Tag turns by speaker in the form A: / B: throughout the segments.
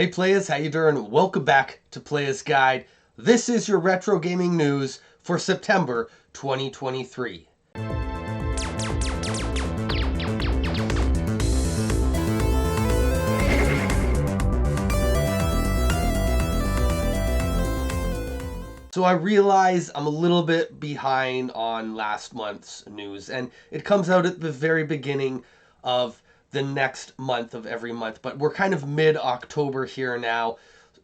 A: Hey Playas, how you doing? Welcome back to Playas Guide. This is your retro gaming news for September 2023. So I realize I'm a little bit behind on last month's news, and it comes out at the very beginning of the next month of every month, but we're kind of mid-October here now,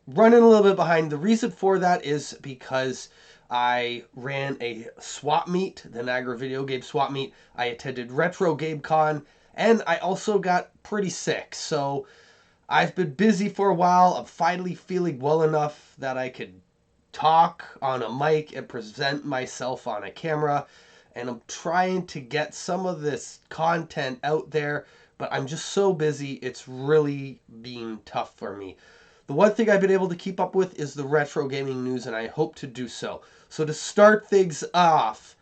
A: running a little bit behind. The reason for that is because I ran a swap meet, the Niagara Video Game Swap Meet. I attended Retro Game Con, and I also got pretty sick, so I've been busy for a while. I'm finally feeling well enough that I could talk on a mic and present myself on a camera, and I'm trying to get some of this content out there, but I'm just so busy, it's really been tough for me. The one thing I've been able to keep up with is the retro gaming news, and I hope to do so. So to start things off,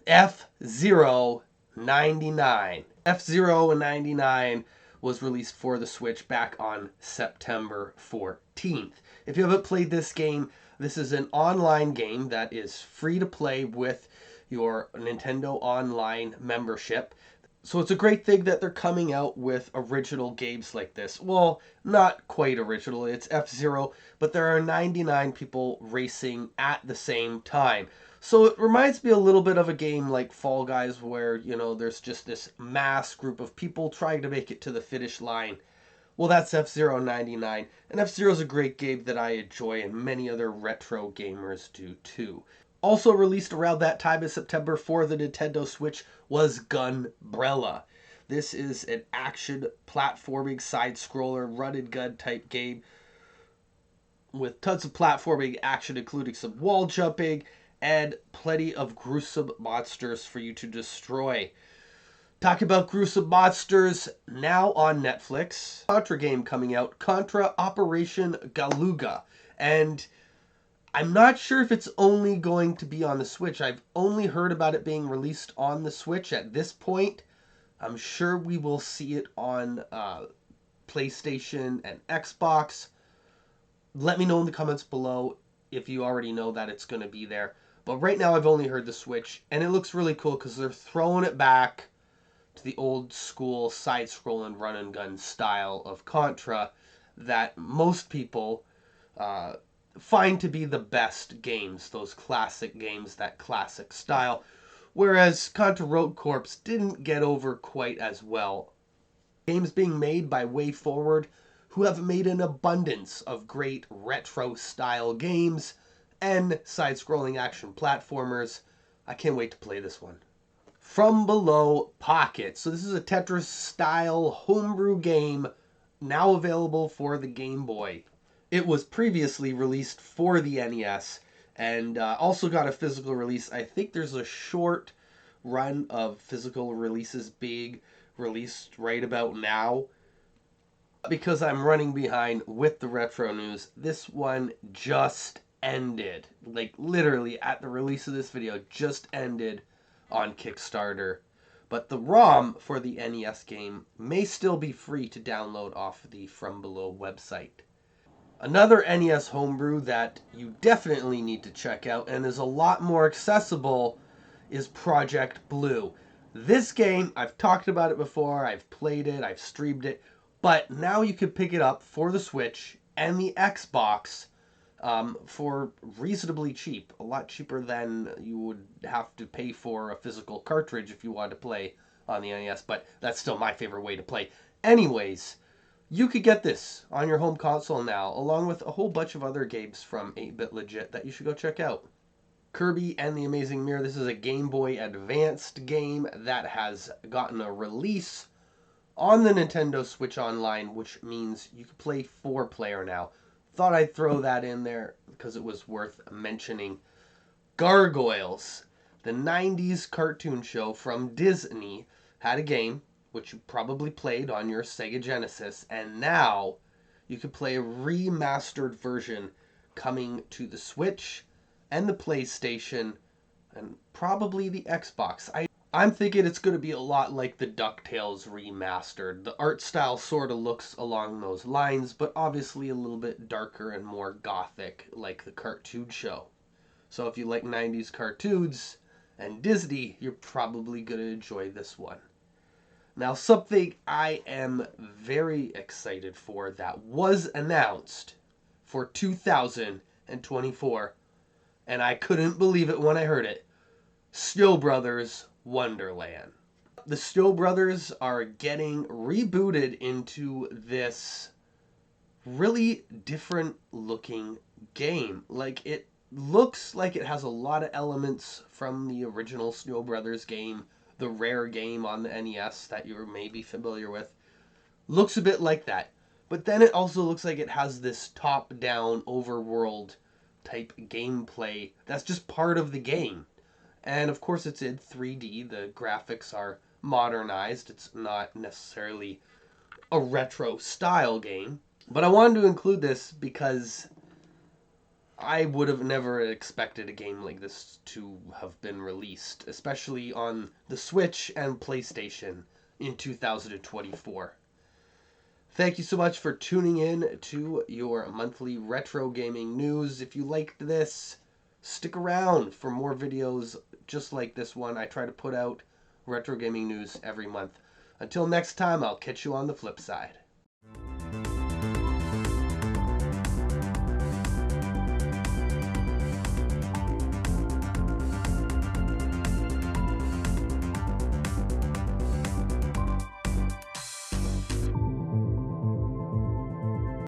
A: F-Zero 99. F-Zero 99 was released for the Switch back on September 14th. If you haven't played this game, this is an online game that is free to play with your Nintendo Online membership. So it's a great thing that they're coming out with original games like this. Well, not quite original, it's F-Zero, but there are 99 people racing at the same time. So it reminds me a little bit of a game like Fall Guys where, there's just this mass group of people trying to make it to the finish line. Well, that's F-Zero 99, and F-Zero is a great game that I enjoy, and many other retro gamers do too. Also released around that time in September for the Nintendo Switch was Gunbrella. This is an action platforming side-scroller run-and-gun type game with tons of platforming action, including some wall jumping and plenty of gruesome monsters for you to destroy. Talking about gruesome monsters, now on Netflix. Contra game coming out, Contra Operation Galuga. And I'm not sure if it's only going to be on the Switch. I've only heard about it being released on the Switch at this point. I'm sure we will see it on PlayStation and Xbox. Let me know in the comments below if you already know that it's going to be there. But right now I've only heard the Switch, and it looks really cool because they're throwing it back to the old school side-scrolling run-and-gun style of Contra that most people find to be the best games, those classic games, that classic style, whereas Contra Road Corps didn't get over quite as well. Games being made by WayForward, who have made an abundance of great retro-style games and side-scrolling action platformers. I can't wait to play this one. From Below Pocket. So this is a Tetris-style homebrew game now available for the Game Boy. It was previously released for the NES and also got a physical release. I think there's a short run of physical releases being released right about now. Because I'm running behind with the retro news, this one just ended. Like literally at the release of this video, just ended on Kickstarter. But the ROM for the NES game may still be free to download off the From Below website. Another NES homebrew that you definitely need to check out and is a lot more accessible is Project Blue. This game, I've talked about it before, I've played it, I've streamed it, but now you can pick it up for the Switch and the Xbox for reasonably cheap. A lot cheaper than you would have to pay for a physical cartridge if you wanted to play on the NES, but that's still my favorite way to play. Anyways, you could get this on your home console now, along with a whole bunch of other games from 8-Bit Legit that you should go check out. Kirby and the Amazing Mirror. This is a Game Boy Advanced game that has gotten a release on the Nintendo Switch Online, which means you can play 4-player now. Thought I'd throw that in there because it was worth mentioning. Gargoyles, the 90s cartoon show from Disney, had a game which you probably played on your Sega Genesis, and now you can play a remastered version coming to the Switch and the PlayStation and probably the Xbox. I'm thinking it's going to be a lot like the DuckTales Remastered. The art style sort of looks along those lines, but obviously a little bit darker and more gothic, like the cartoon show. So if you like 90s cartoons and Disney, you're probably going to enjoy this one. Now, something I am very excited for that was announced for 2024, and I couldn't believe it when I heard it. Snow Brothers Wonderland. The Snow Brothers are getting rebooted into this really different looking game. Like, it looks like it has a lot of elements from the original Snow Brothers game, the rare game on the NES that you're maybe familiar with. Looks a bit like that. But then it also looks like it has this top-down overworld type gameplay that's just part of the game. And of course it's in 3D. The graphics are modernized. It's not necessarily a retro style game. But I wanted to include this because I would have never expected a game like this to have been released, especially on the Switch and PlayStation in 2024. Thank you so much for tuning in to your monthly retro gaming news. If you liked this, stick around for more videos just like this one. I try to put out retro gaming news every month. Until next time, I'll catch you on the flip side.